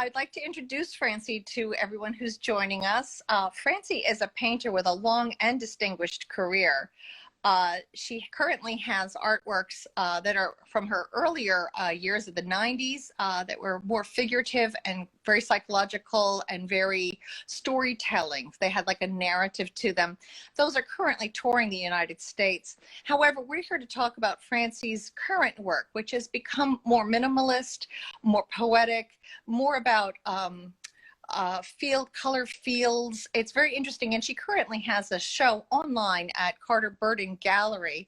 I'd like to introduce Francie to everyone who's joining us. Francie is a painter with a long and distinguished career. She currently has artworks that are from her earlier years of the 90s that were more figurative and very psychological and very storytelling. They had like a narrative to them. Those are currently touring the United States. However, we're here to talk about Francie's current work, which has become more minimalist, more poetic, more about color fields. It's very interesting, and she currently has a show online at Carter Burden Gallery.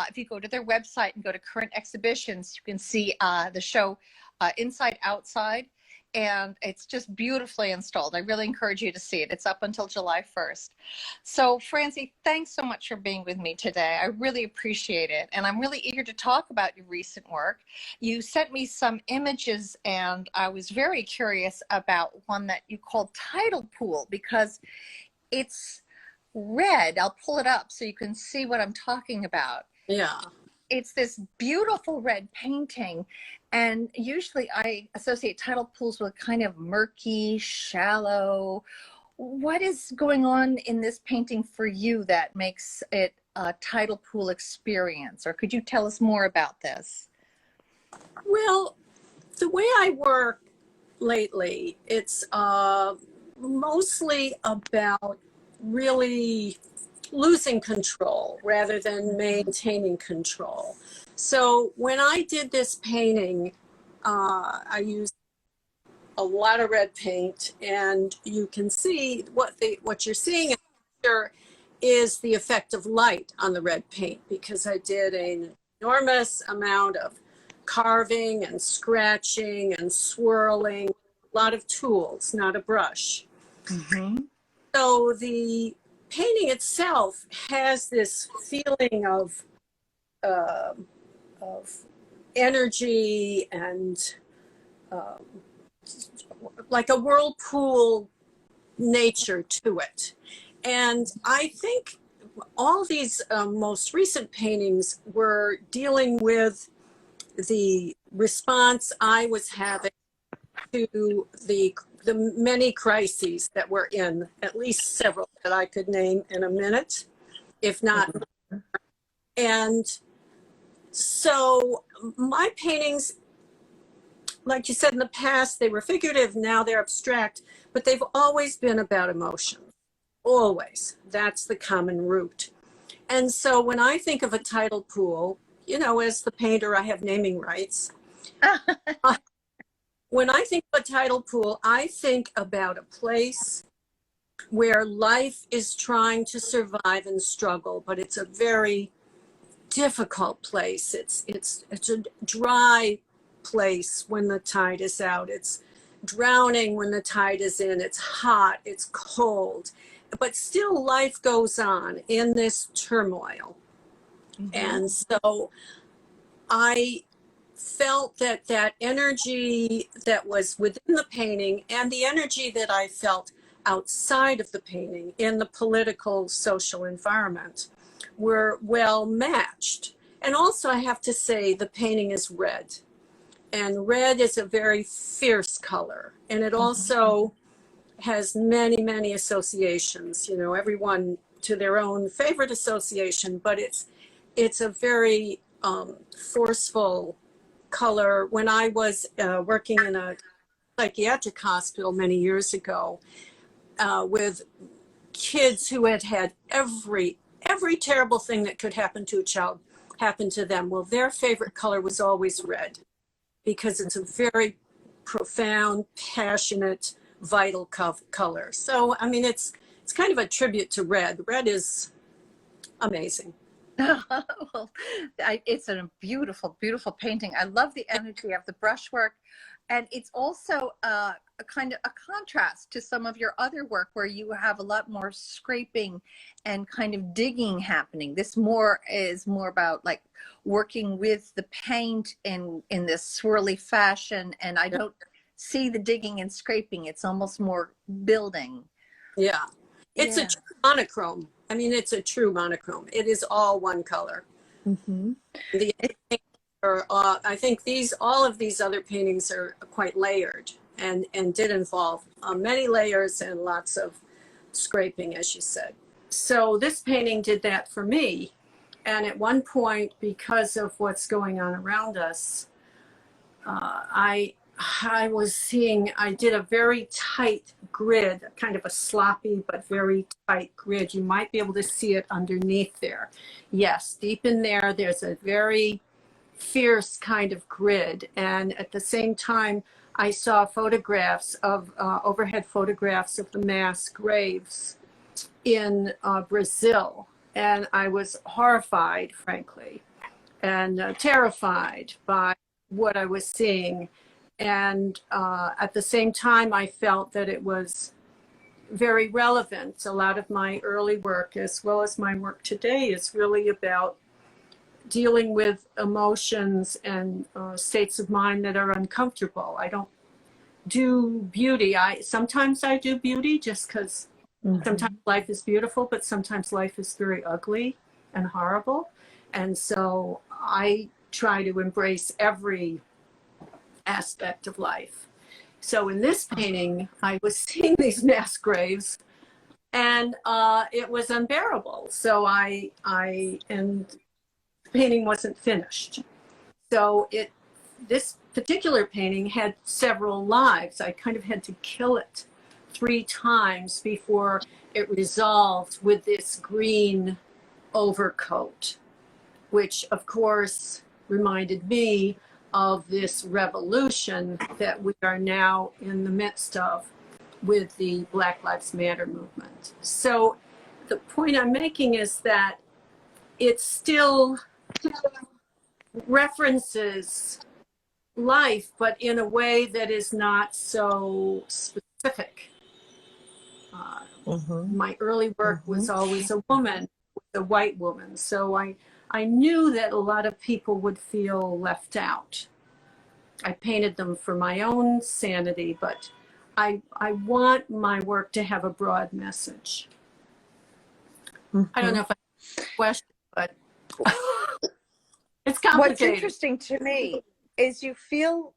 If you go to their website and go to current exhibitions, you can see the show Inside Outside, and it's just beautifully installed. I really encourage you to see it. It's up until July 1st. So Francie, thanks so much for being with me today. I really appreciate it. And I'm really eager to talk about your recent work. You sent me some images, and I was very curious about one that you called Tidal Pool, because it's red. I'll pull it up so you can see what I'm talking about. Yeah. It's this beautiful red painting, and usually I associate tidal pools with kind of murky, shallow. What is going on in this painting for you that makes it a tidal pool experience? Or could you tell us more about this? Well, the way I work lately, it's mostly about really losing control rather than maintaining control. So when I did this painting, I used a lot of red paint, and you can see what you're seeing here is the effect of light on the red paint, because I did an enormous amount of carving and scratching and swirling, a lot of tools, not a brush. Mm-hmm. So the painting itself has this feeling of energy and like a whirlpool nature to it. And I think all these most recent paintings were dealing with the response I was having to the many crises that we're in, at least several that I could name in a minute, if not more. And so my paintings, like you said, in the past, they were figurative, now they're abstract, but they've always been about emotion. Always. That's the common root. And so when I think of a tidal pool, you know, as the painter, I have naming rights. When I think of a tidal pool, I think about a place where life is trying to survive and struggle, but it's a very difficult place. It's a dry place when the tide is out. It's drowning when the tide is in. It's hot, it's cold, but still life goes on in this turmoil. Mm-hmm. And so I felt that energy that was within the painting and the energy that I felt outside of the painting in the political, social environment were well matched. And also I have to say the painting is red. And red is a very fierce color. And it also has many, many associations, you know, everyone to their own favorite association, but it's a very forceful color. When I was working in a psychiatric hospital many years ago with kids who had every terrible thing that could happen to a child happen to them, well, their favorite color was always red, because it's a very profound, passionate, vital color. So, I mean, it's kind of a tribute to red. Red is amazing. Well, it's a beautiful, beautiful painting. I love the energy of the brushwork, and it's also a kind of a contrast to some of your other work where you have a lot more scraping and kind of digging happening. This is more about like working with the paint in this swirly fashion, and I don't see the digging and scraping. It's almost more building. Yeah, it's a true monochrome. I mean, it's a true monochrome. It is all one color. Mm-hmm. I think all of these other paintings are quite layered, and did involve many layers and lots of scraping, as you said. So this painting did that for me. And at one point, because of what's going on around us, I was seeing, I did a very tight grid, kind of a sloppy but very tight grid. You might be able to see it underneath there. Yes, deep in there, there's a very fierce kind of grid. And at the same time, I saw photographs of, overhead photographs of the mass graves in Brazil. And I was horrified, frankly, and terrified by what I was seeing. And at the same time, I felt that it was very relevant. A lot of my early work, as well as my work today, is really about dealing with emotions and states of mind that are uncomfortable. I don't do beauty. Sometimes I do beauty just because sometimes life is beautiful, but sometimes life is very ugly and horrible. And so I try to embrace every aspect of life. So in this painting, I was seeing these mass graves, and it was unbearable. So and the painting wasn't finished. So this particular painting had several lives. I kind of had to kill it 3 times before it resolved with this green overcoat, which of course reminded me of this revolution that we are now in the midst of with the Black Lives Matter movement. So the point I'm making is that it still references life, but in a way that is not so specific. My early work was always a woman, a white woman. So I knew that a lot of people would feel left out. I painted them for my own sanity, but I want my work to have a broad message. I don't know if I have a question, but it's complicated. What's interesting to me is you feel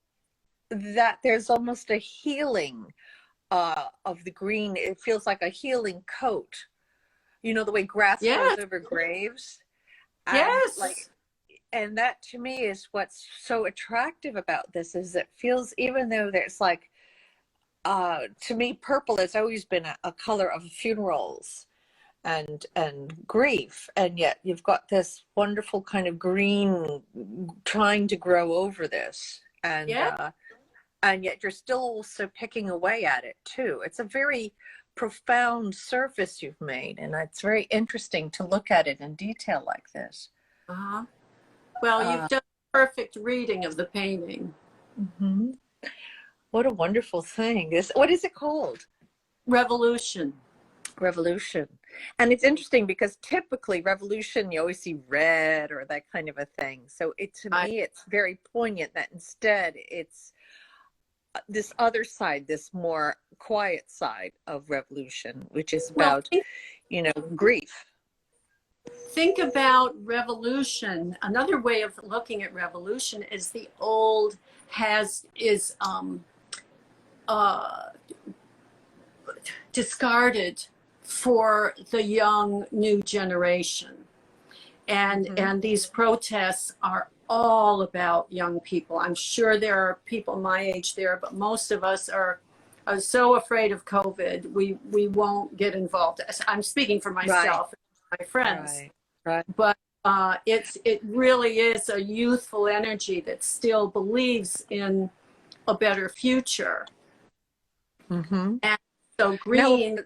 that there's almost a healing of the green. It feels like a healing coat. You know, the way grass grows over graves. Yes. And that to me is what's so attractive about this, is it feels, even though there's like, to me, purple has always been a color of funerals and grief. And yet you've got this wonderful kind of green trying to grow over this. And yet you're still also picking away at it too. It's a very profound surface you've made. And it's very interesting to look at it in detail like this. Well, you've done a perfect reading of the painting. What a wonderful thing. What is it called? Revolution. Revolution. And it's interesting because typically revolution, you always see red or that kind of a thing. So to me, it's very poignant that instead it's this other side, this more quiet side of revolution, which is about, grief. Think about revolution. Another way of looking at revolution is the old is discarded for the young new generation. And these protests are all about young people. I'm sure there are people my age there, but most of us are so afraid of COVID, we won't get involved. I'm speaking for myself and my friends. Right. But it really is a youthful energy that still believes in a better future. And so green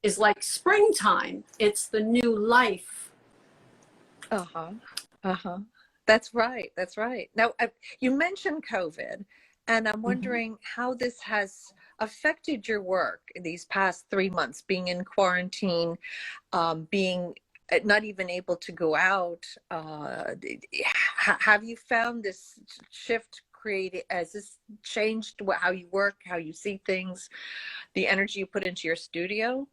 is like springtime. It's the new life. That's right. That's right. Now, you mentioned COVID, and I'm wondering how this has affected your work in these past 3 months, being in quarantine, being not even able to go out. Have you found this shift has this changed how you work, how you see things, the energy you put into your studio?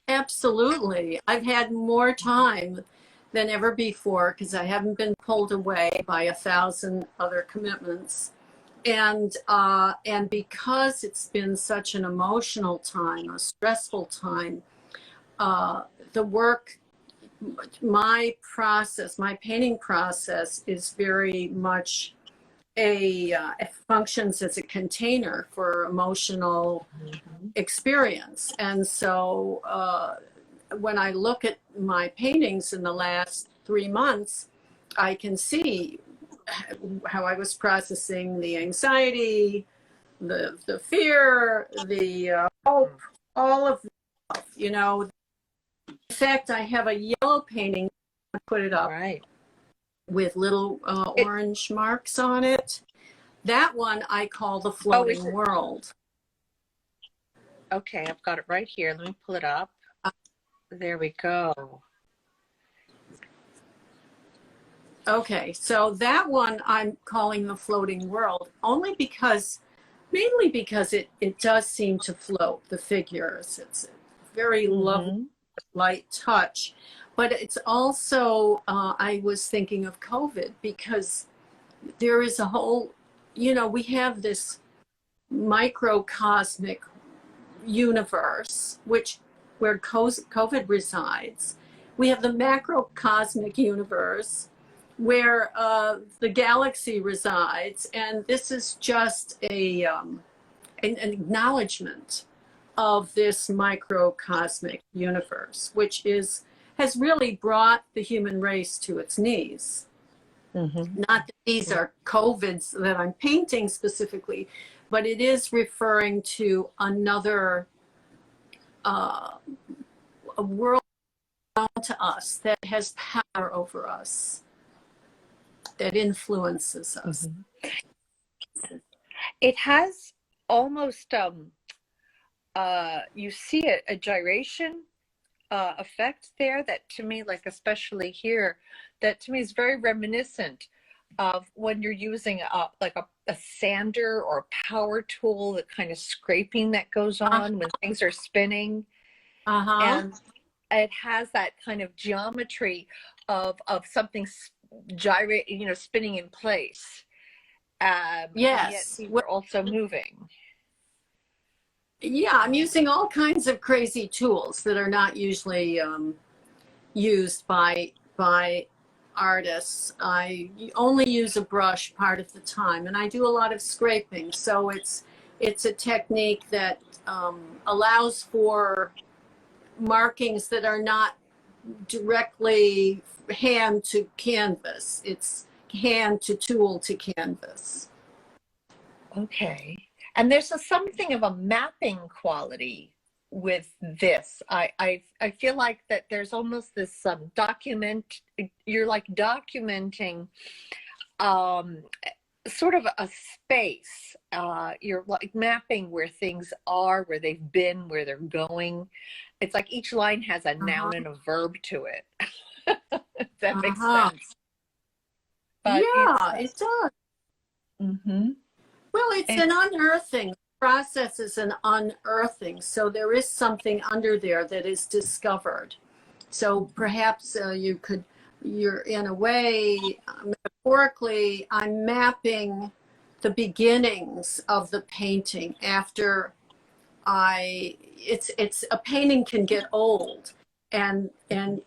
Absolutely. I've had more time than ever before because I haven't been pulled away by 1,000 other commitments. And because it's been such an emotional time, a stressful time, the work, my process, my painting process is very much it functions as a container for emotional experience. And so when I look at my paintings in the last 3 months, I can see how I was processing the anxiety, the fear, the hope, all of that, you know. In fact, I have a yellow painting. I put it up Right. with little orange marks on it. That one I call the floating world. Okay, I've got it right here. Let me pull it up. There we go. Okay, so that one I'm calling the floating world only because, mainly because it does seem to float, the figures. It's a very lovely, light touch. But it's also, I was thinking of COVID because there is a whole, you know, we have this microcosmic universe, where COVID resides. We have the macrocosmic universe where the galaxy resides, and this is just an acknowledgement of this microcosmic universe, which has really brought the human race to its knees. Not that these are COVIDs that I'm painting specifically, but it is referring to another a world to us that has power over us, that influences us. It has almost you see a gyration effect there that to me, like especially here, that to me is very reminiscent of when you're using like a sander or a power tool, the kind of scraping that goes on when things are spinning. And it has that kind of geometry of something gyrating, you know, spinning in place. Yes. Yet we're also moving. Yeah, I'm using all kinds of crazy tools that are not usually used by artists. I only use a brush part of the time, and I do a lot of scraping. So it's a technique that allows for markings that are not directly hand to canvas. It's hand to tool to canvas. Okay. And there's something of a mapping quality with this. I feel like that there's almost this you're like documenting sort of a space. You're like mapping where things are, where they've been, where they're going. It's like each line has a noun and a verb to it. If that makes sense. But yeah, it does. Well, it's an unearthing. The process is an unearthing. So there is something under there that is discovered. So perhaps you're in a way, metaphorically, I'm mapping the beginnings of the painting after it's a painting can get old, and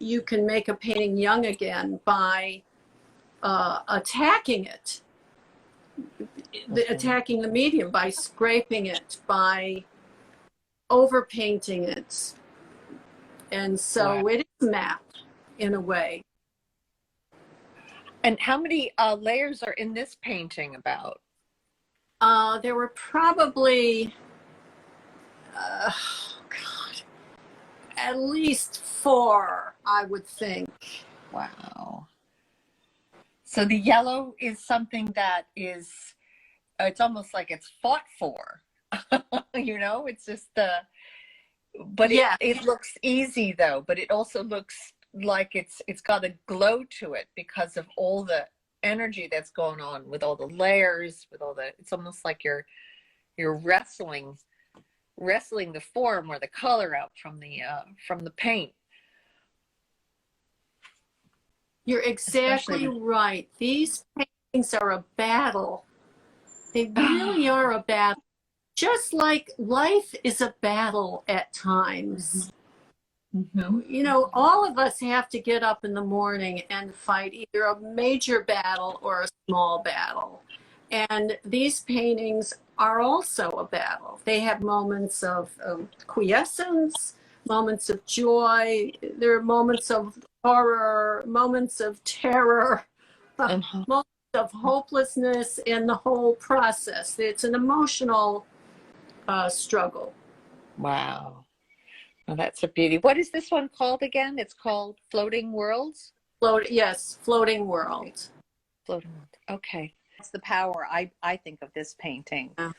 you can make a painting young again by attacking it. Attacking the medium by scraping it, by overpainting it. And so it is mapped in a way. And how many layers are in this painting about? There were probably, at least 4, I would think. Wow. So the yellow is something that is, it's almost like it's fought for, you know, it's just but it looks easy though, but it also looks like it's got a glow to it because of all the energy that's going on with all the layers, with all it's almost like you're wrestling the form or the color out from the paint. You're exactly right. These paintings are a battle They really are a battle. Just like life is a battle at times. Mm-hmm. You know, all of us have to get up in the morning and fight either a major battle or a small battle. And these paintings are also a battle. They have moments of quiescence, moments of joy, there are moments of horror, moments of terror, Uh-huh. moments of hopelessness in the whole process. It's an emotional struggle. Wow. Well, that's a beauty. What is this one called again? It's called Floating Worlds? Yes, floating world. Floating World. Okay. That's the power I think of this painting. Yeah.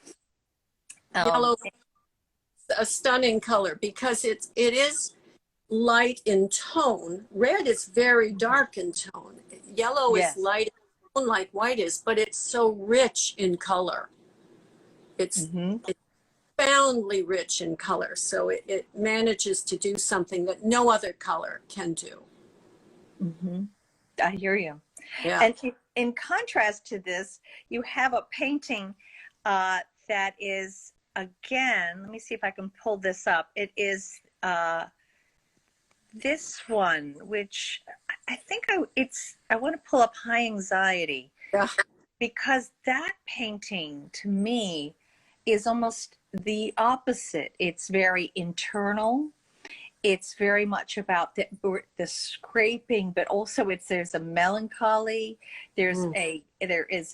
Um, Yellow, a stunning color because it is light in tone. Red is very dark in tone. Yellow is yes. light in tone like white is, but it's so rich in color. It's Mm-hmm. profoundly rich in color. So it manages to do something that no other color can do. Mm-hmm. I hear you. Yeah. And in contrast to this, you have a painting that is, again, let me see if I can pull this up. It is this one, which I think I want to pull up High Anxiety, Yeah. because that painting to me is almost the opposite. It's very internal. It's very much about the scraping, but also there's a melancholy. There is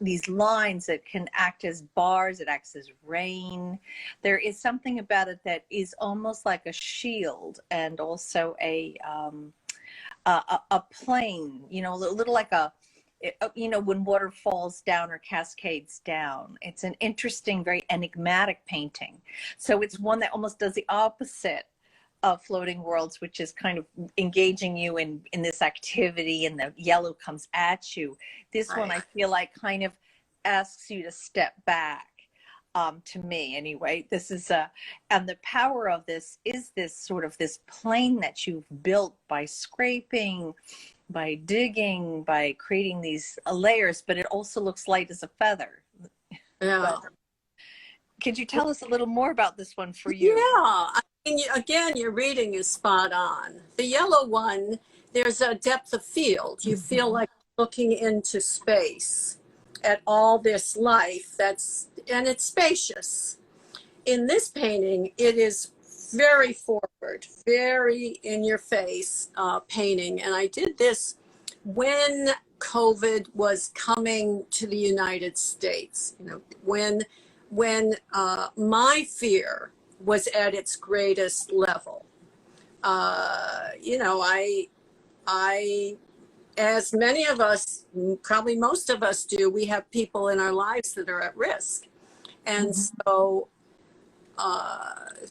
these lines that can act as bars. It acts as rain. There is something about it that is almost like a shield, and also a plane. You know, a little like when water falls down or cascades down. It's an interesting, very enigmatic painting. So it's one that almost does the opposite of Floating Worlds, which is kind of engaging you in this activity, and the yellow comes at you. This one, I feel like, kind of asks you to step back. To me anyway, this is and the power of this is this sort of this plane that you've built by scraping, by digging, by creating these layers, but it also looks light as a feather. Yeah. But could you tell us a little more about this one for you? Yeah. I mean, again, your reading is spot on. The yellow one, there's a depth of field. You feel like looking into space at all this life and it's spacious. In this painting, it is very forward, very in your face painting. And I did this when COVID was coming to the United States, you know, when my fear was at its greatest level. You know, I, as many of us, probably most of us do, we have people in our lives that are at risk. And so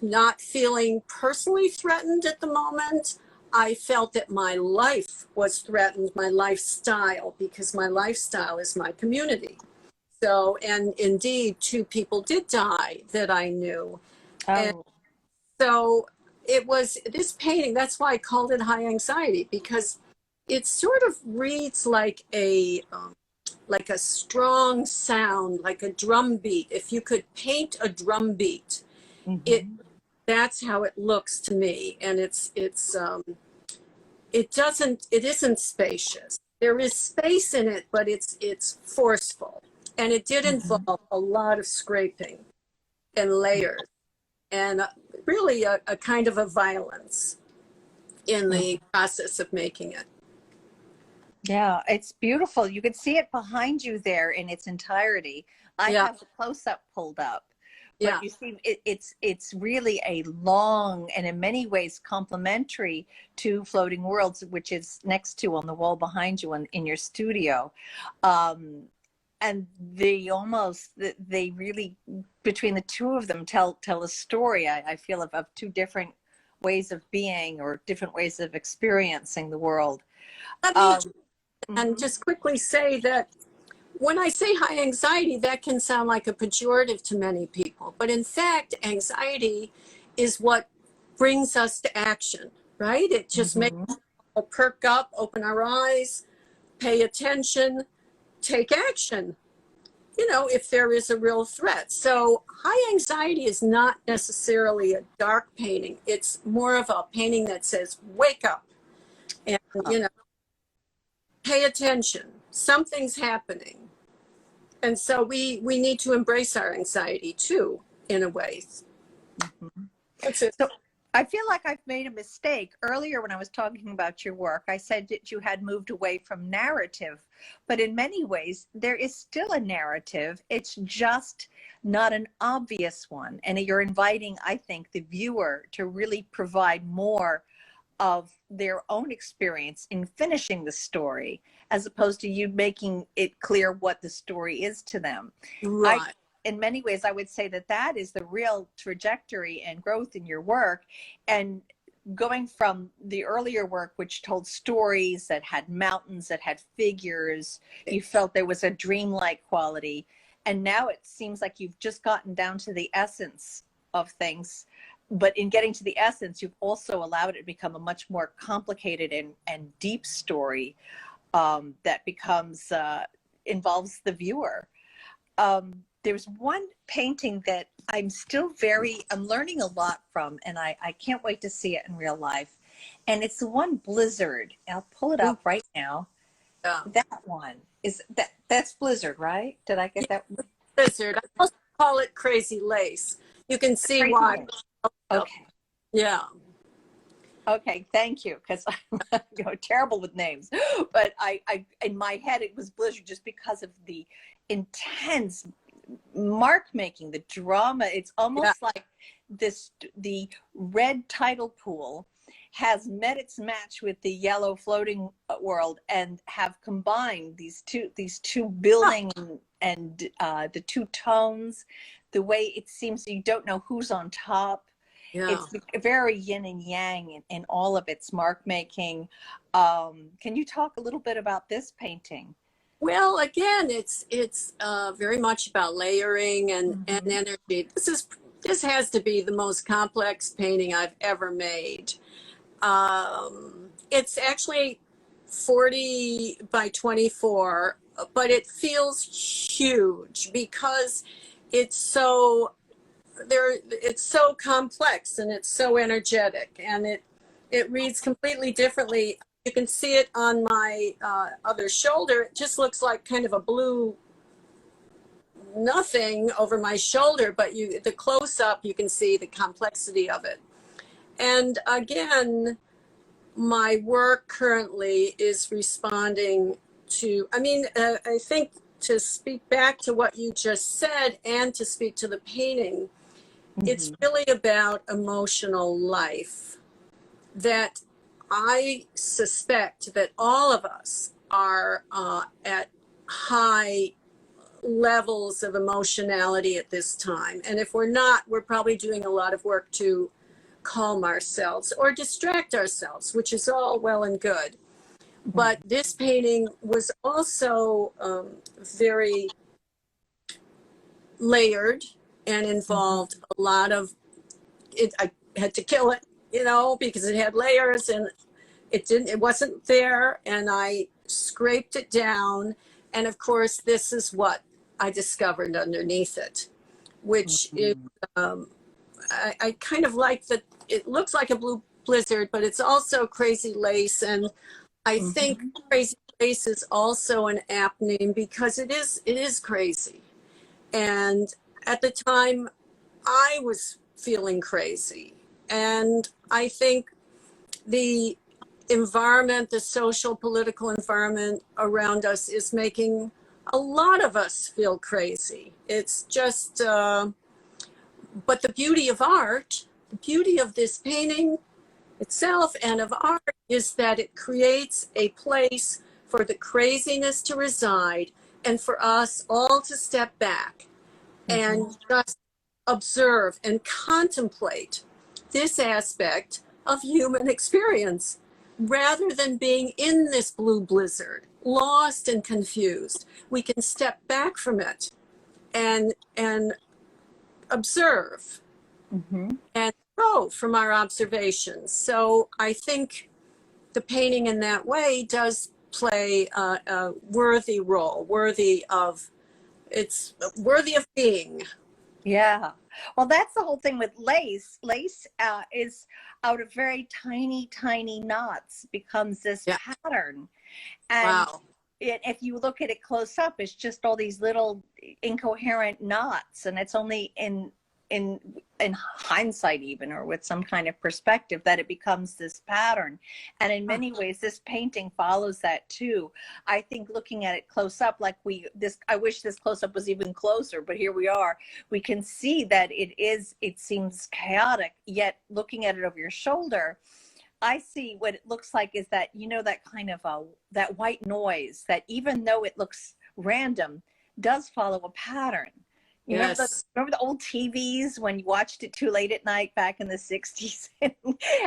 not feeling personally threatened at the moment, I felt that my life was threatened, my lifestyle, because my lifestyle is my community. So, and indeed, 2 people did die that I knew. Oh. And so it was this painting, that's why I called it High Anxiety, because it sort of reads like a strong sound, like a drum beat. If you could paint a drum beat, that's how it looks to me. And it isn't spacious. There is space in it, but it's forceful. And it did involve a lot of scraping and layers, and really a kind of a violence in the process of making it. Yeah, it's beautiful. You can see it behind you there in its entirety. I have the close-up pulled up, but you see it's really a long and in many ways complementary to Floating Worlds, which is next to on the wall behind you in your studio. And they really, between the 2 of them, tell a story, I feel, of 2 different ways of being, or different ways of experiencing the world. And just quickly say that when I say high anxiety, that can sound like a pejorative to many people. But in fact, anxiety is what brings us to action, right? It just makes us perk up, open our eyes, pay attention, take action. if there is a real threat. So high anxiety is not necessarily a dark painting. It's more of a painting that says, wake up and, pay attention. Something's happening. And so we need to embrace our anxiety too, in a way. Mhm. That's it. So I feel like I've made a mistake. Earlier, when I was talking about your work, I said that you had moved away from narrative, but in many ways, there is still a narrative. It's just not an obvious one. And you're inviting, I think, the viewer to really provide more of their own experience in finishing the story, as opposed to you making it clear what the story is to them. Right. In many ways, I would say that that is the real trajectory and growth in your work. And going from the earlier work, which told stories that had mountains, that had figures, you felt there was a dreamlike quality. And now it seems like you've just gotten down to the essence of things. But in getting to the essence, you've also allowed it to become a much more complicated and deep story that becomes, involves the viewer. There's one painting that I'm learning a lot from, and I can't wait to see it in real life. And it's the one Blizzard. I'll pull it up right now. Yeah. That one that's Blizzard, right? Did I get that? Blizzard. I also call it Crazy Lace. You can see Crazy why. Lace. Okay. Yeah. Okay, thank you, because I'm terrible with names. But I in my head it was Blizzard just because of the intense mark making, the drama. It's almost like the red tidal pool has met its match with the yellow floating world and have combined these two building and the two tones, the way it seems you don't know who's on top. Yeah. It's very yin and yang in all of its mark making. Can you talk a little bit about this painting? Well, again, it's very much about layering and energy. This has to be the most complex painting I've ever made. It's actually 40 by 24, but it feels huge because it's so complex and it's so energetic, and it reads completely differently. You can see it on my other shoulder. It just looks like kind of a blue nothing over my shoulder, but the close up, you can see the complexity of it. And again, my work currently is responding to, I think, to speak back to what you just said and to speak to the painting, it's really about emotional life, that I suspect that all of us are at high levels of emotionality at this time. And if we're not, we're probably doing a lot of work to calm ourselves or distract ourselves, which is all well and good. But this painting was also very layered and involved a lot of it. I had to kill it, because it had layers and it wasn't there, and I scraped it down. And of course, this is what I discovered underneath it, which is, I kind of like that it looks like a blue blizzard, but it's also Crazy Lace. And I think Crazy Lace is also an apt name because it is crazy. And at the time, I was feeling crazy. And I think the environment, the social, political environment around us is making a lot of us feel crazy. It's just, but the beauty of art, the beauty of this painting itself and of art is that it creates a place for the craziness to reside and for us all to step back and just observe and contemplate this aspect of human experience rather than being in this blue blizzard, lost and confused. We can step back from it and observe and grow from our observations. So I think the painting in that way does play a worthy role, worthy of it's worthy of being. Yeah. Well, that's the whole thing with lace. Lace is out of very tiny, tiny knots becomes this Yeah. pattern. And Wow. if you look at it close up, it's just all these little incoherent knots, and it's only in hindsight even, or with some kind of perspective, that it becomes this pattern. And in many ways this painting follows that too. I think looking at it close up, like I wish this close up was even closer, but here we are. We can see that it seems chaotic, yet looking at it over your shoulder, I see what it looks like is that, that kind of that white noise that, even though it looks random, does follow a pattern. You Yes. remember the old TVs when you watched it too late at night back in the 60s,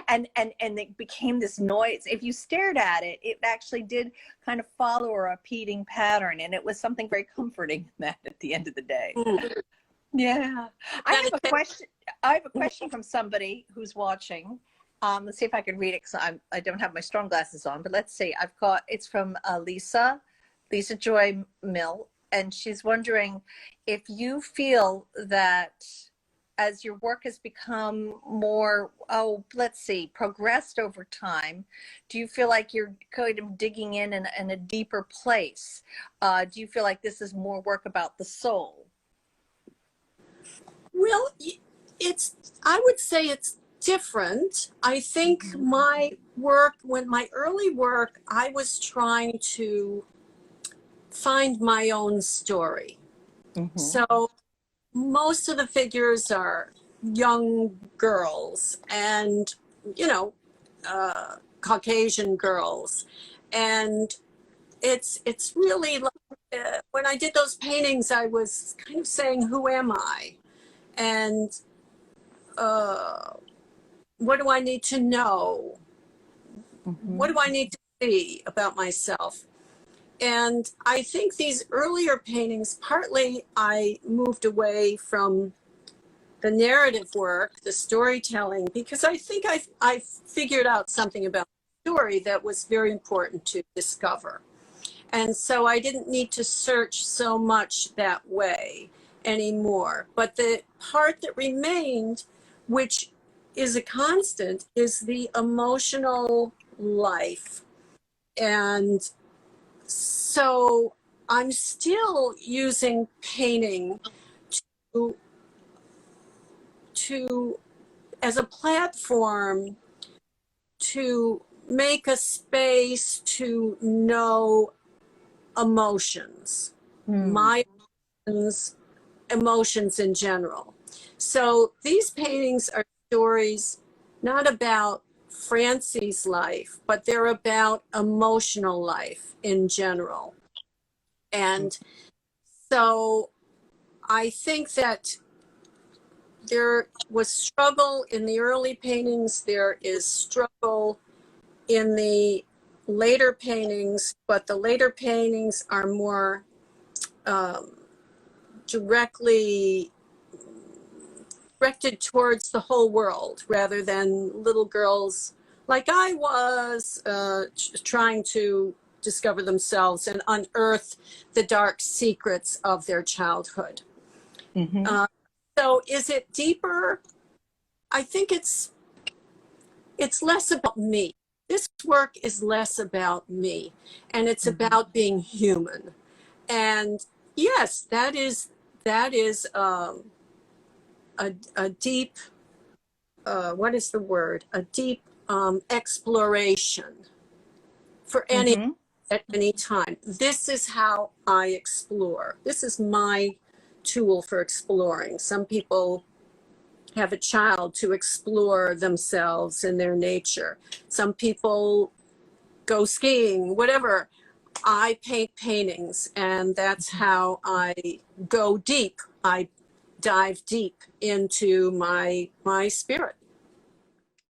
and it became this noise. If you stared at it, it actually did kind of follow a repeating pattern, and it was something very comforting in that at the end of the day. Yeah. I have a question from somebody who's watching. Let's see if I can read it, because I don't have my strong glasses on, but let's see. It's from Lisa Joy Mill, and she's wondering if you feel that as your work has become more, progressed over time, do you feel like you're kind of digging in a deeper place? Do you feel like this is more work about the soul? Well, I would say it's different. I think my early work, I was trying to find my own story. So most of the figures are young girls and, Caucasian girls. And it's really like, when I did those paintings, I was kind of saying, who am I? And what do I need to know? What do I need to see about myself? And I think these earlier paintings, partly I moved away from the narrative work, the storytelling, because I think I figured out something about the story that was very important to discover. And so I didn't need to search so much that way anymore. But the part that remained, which is a constant, is the emotional life. And so I'm still using painting to as a platform to make a space to know emotions, my emotions in general. So these paintings are stories not about Francie's life, but they're about emotional life in general. And so I think that there was struggle in the early paintings. There is struggle in the later paintings, but the later paintings are more directly directed towards the whole world rather than little girls like I was trying to discover themselves and unearth the dark secrets of their childhood. So is it deeper? I think it's less about me. This work is less about me, and it's about being human. And yes, that is a deep, what is the word? A deep exploration for at any time. This is how I explore. This is my tool for exploring. Some people have a child to explore themselves and their nature. Some people go skiing, whatever. I paint paintings, and that's how I go deep. I dive deep into my spirit.